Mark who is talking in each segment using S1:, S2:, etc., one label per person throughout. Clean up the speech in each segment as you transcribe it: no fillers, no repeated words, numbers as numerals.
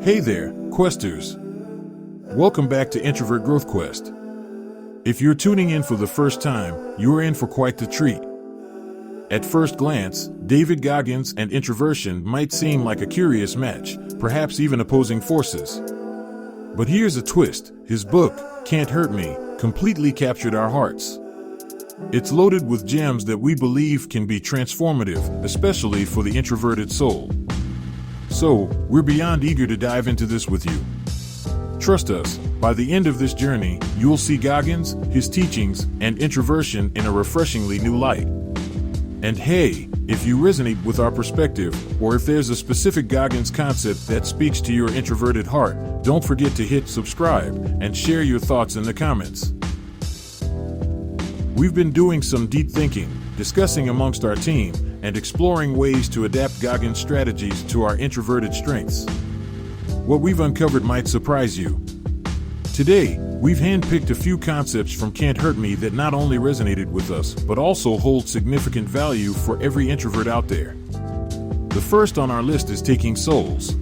S1: Hey there, Questers. Welcome back to Introvert Growth Quest. If you're tuning in for the first time, you're in for quite the treat. At first glance, David Goggins and introversion might seem like a curious match, perhaps even opposing forces. But here's a twist. His book, Can't Hurt Me, completely captured our hearts. It's loaded with gems that we believe can be transformative, especially for the introverted soul. So, we're beyond eager to dive into this with you. Trust us, by the end of this journey, you'll see Goggins, his teachings, and introversion in a refreshingly new light. And hey, if you resonate with our perspective, or if there's a specific Goggins concept that speaks to your introverted heart, don't forget to hit subscribe and share your thoughts in the comments. We've been doing some deep thinking, discussing amongst our team, and exploring ways to adapt Goggins' strategies to our introverted strengths. What we've uncovered might surprise you. Today, we've handpicked a few concepts from Can't Hurt Me that not only resonated with us, but also hold significant value for every introvert out there. The first on our list is taking souls.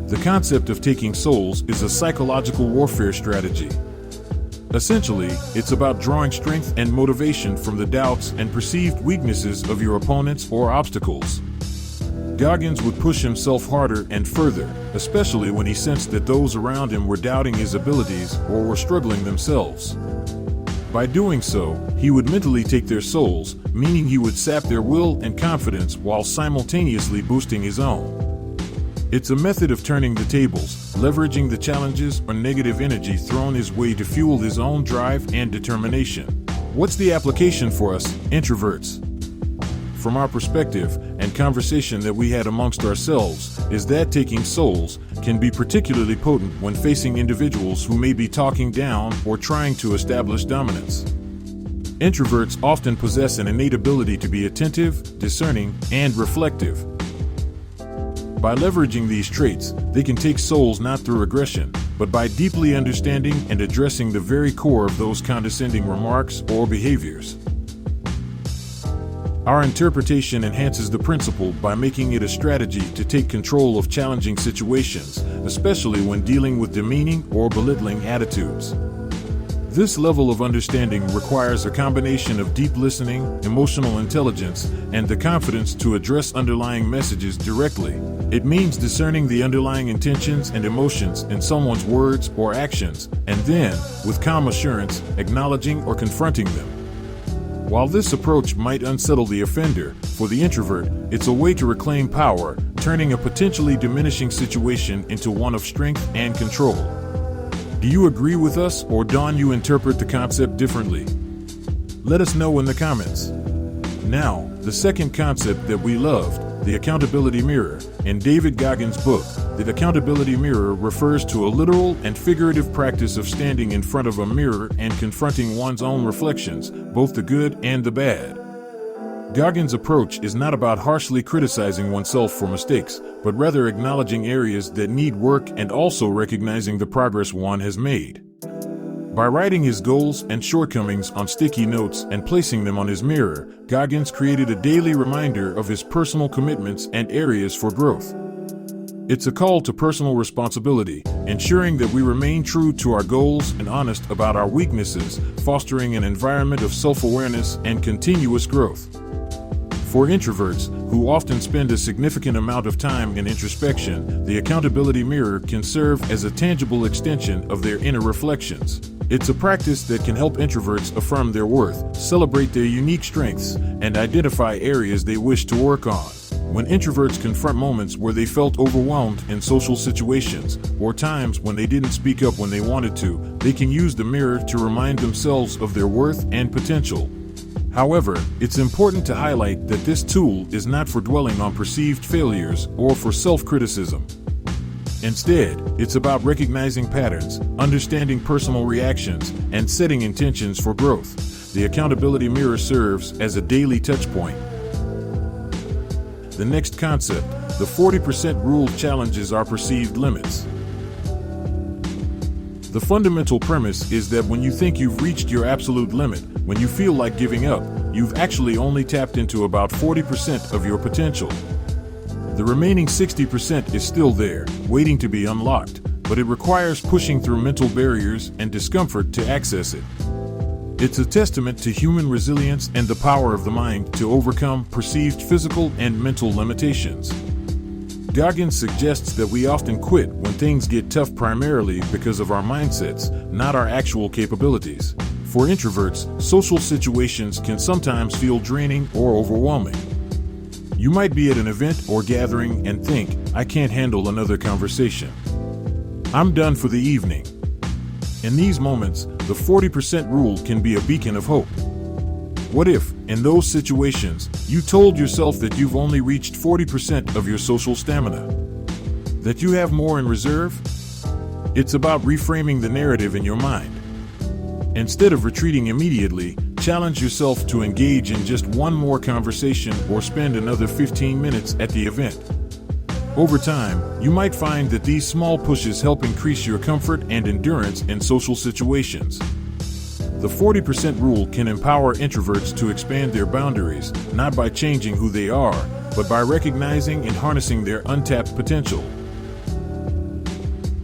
S1: The concept of taking souls is a psychological warfare strategy. Essentially, it's about drawing strength and motivation from the doubts and perceived weaknesses of your opponents or obstacles. Goggins would push himself harder and further, especially when he sensed that those around him were doubting his abilities or were struggling themselves. By doing so, he would mentally take their souls, meaning he would sap their will and confidence while simultaneously boosting his own. It's a method of turning the tables, leveraging the challenges or negative energy thrown his way to fuel his own drive and determination. What's the application for us, introverts? From our perspective and conversation that we had amongst ourselves, is that taking souls can be particularly potent when facing individuals who may be talking down or trying to establish dominance. Introverts often possess an innate ability to be attentive, discerning, and reflective. By leveraging these traits, they can take souls not through aggression, but by deeply understanding and addressing the very core of those condescending remarks or behaviors. Our interpretation enhances the principle by making it a strategy to take control of challenging situations, especially when dealing with demeaning or belittling attitudes. This level of understanding requires a combination of deep listening, emotional intelligence, and the confidence to address underlying messages directly. It means discerning the underlying intentions and emotions in someone's words or actions, and then, with calm assurance, acknowledging or confronting them. While this approach might unsettle the offender, for the introvert, it's a way to reclaim power, turning a potentially diminishing situation into one of strength and control. Do you agree with us, or do you interpret the concept differently? Let us know in the comments. Now, the second concept that we loved, the accountability mirror. In David Goggins' book, the accountability mirror refers to a literal and figurative practice of standing in front of a mirror and confronting one's own reflections, both the good and the bad. Goggins' approach is not about harshly criticizing oneself for mistakes, but rather acknowledging areas that need work and also recognizing the progress one has made. By writing his goals and shortcomings on sticky notes and placing them on his mirror, Goggins created a daily reminder of his personal commitments and areas for growth. It's a call to personal responsibility, ensuring that we remain true to our goals and honest about our weaknesses, fostering an environment of self-awareness and continuous growth. For introverts, who often spend a significant amount of time in introspection, the accountability mirror can serve as a tangible extension of their inner reflections. It's a practice that can help introverts affirm their worth, celebrate their unique strengths, and identify areas they wish to work on. When introverts confront moments where they felt overwhelmed in social situations, or times when they didn't speak up when they wanted to, they can use the mirror to remind themselves of their worth and potential. However, it's important to highlight that this tool is not for dwelling on perceived failures or for self-criticism. Instead, it's about recognizing patterns, understanding personal reactions, and setting intentions for growth. The accountability mirror serves as a daily touchpoint. The next concept, the 40% rule, challenges our perceived limits. The fundamental premise is that when you think you've reached your absolute limit, when you feel like giving up, you've actually only tapped into about 40% of your potential. The remaining 60% is still there, waiting to be unlocked, but it requires pushing through mental barriers and discomfort to access it. It's a testament to human resilience and the power of the mind to overcome perceived physical and mental limitations. Goggins suggests that we often quit when things get tough primarily because of our mindsets, not our actual capabilities. For introverts, social situations can sometimes feel draining or overwhelming. You might be at an event or gathering and think, I can't handle another conversation. I'm done for the evening. In these moments, the 40% rule can be a beacon of hope. What if, in those situations, you told yourself that you've only reached 40% of your social stamina? That you have more in reserve? It's about reframing the narrative in your mind. Instead of retreating immediately, challenge yourself to engage in just one more conversation or spend another 15 minutes at the event. Over time, you might find that these small pushes help increase your comfort and endurance in social situations. The 40% rule can empower introverts to expand their boundaries, not by changing who they are, but by recognizing and harnessing their untapped potential.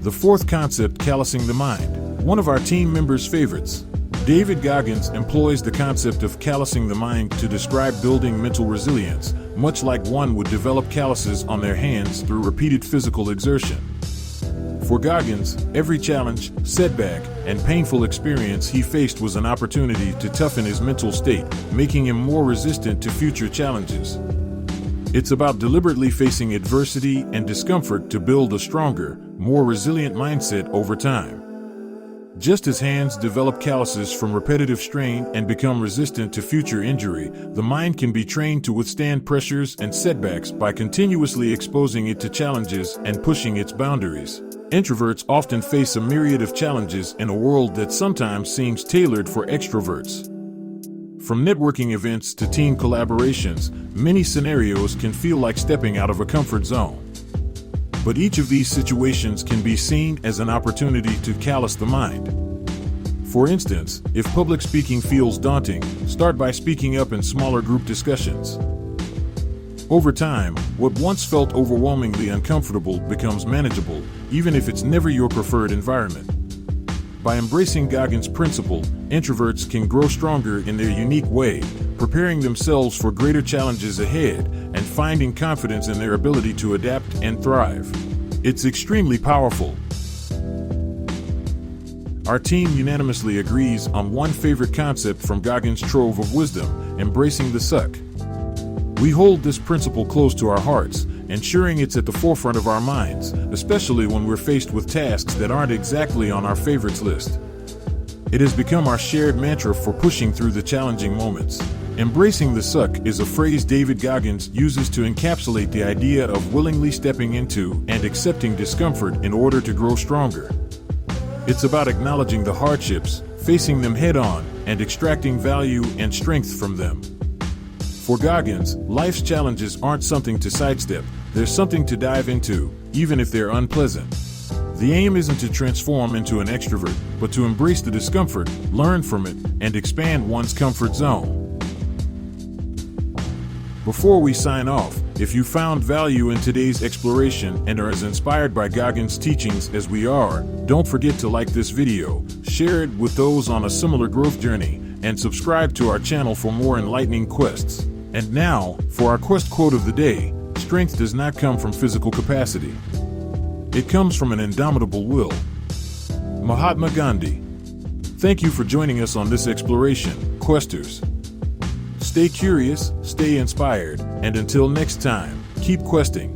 S1: The fourth concept, callousing the mind, one of our team members' favorites. David Goggins employs the concept of callousing the mind to describe building mental resilience, much like one would develop calluses on their hands through repeated physical exertion. For Goggins, every challenge, setback, and painful experience he faced was an opportunity to toughen his mental state, making him more resistant to future challenges. It's about deliberately facing adversity and discomfort to build a stronger, more resilient mindset over time. Just as hands develop calluses from repetitive strain and become resistant to future injury, the mind can be trained to withstand pressures and setbacks by continuously exposing it to challenges and pushing its boundaries. Introverts often face a myriad of challenges in a world that sometimes seems tailored for extroverts. From networking events to team collaborations, many scenarios can feel like stepping out of a comfort zone. But each of these situations can be seen as an opportunity to callous the mind. For instance, if public speaking feels daunting, start by speaking up in smaller group discussions. Over time, what once felt overwhelmingly uncomfortable becomes manageable, even if it's never your preferred environment. By embracing Goggins' principle, introverts can grow stronger in their unique way, preparing themselves for greater challenges ahead and finding confidence in their ability to adapt and thrive. It's extremely powerful. Our team unanimously agrees on one favorite concept from Goggins' trove of wisdom, embracing the suck. We hold this principle close to our hearts, ensuring it's at the forefront of our minds, especially when we're faced with tasks that aren't exactly on our favorites list. It has become our shared mantra for pushing through the challenging moments. Embracing the suck is a phrase David Goggins uses to encapsulate the idea of willingly stepping into and accepting discomfort in order to grow stronger. It's about acknowledging the hardships, facing them head-on, and extracting value and strength from them. For Goggins, life's challenges aren't something to sidestep, they're something to dive into, even if they're unpleasant. The aim isn't to transform into an extrovert, but to embrace the discomfort, learn from it, and expand one's comfort zone. Before we sign off, if you found value in today's exploration and are as inspired by Goggins' teachings as we are, don't forget to like this video, share it with those on a similar growth journey, and subscribe to our channel for more enlightening quests. And now, for our quest quote of the day, strength does not come from physical capacity. It comes from an indomitable will. Mahatma Gandhi. Thank you for joining us on this exploration, Questers. Stay curious, stay inspired, and until next time, keep questing.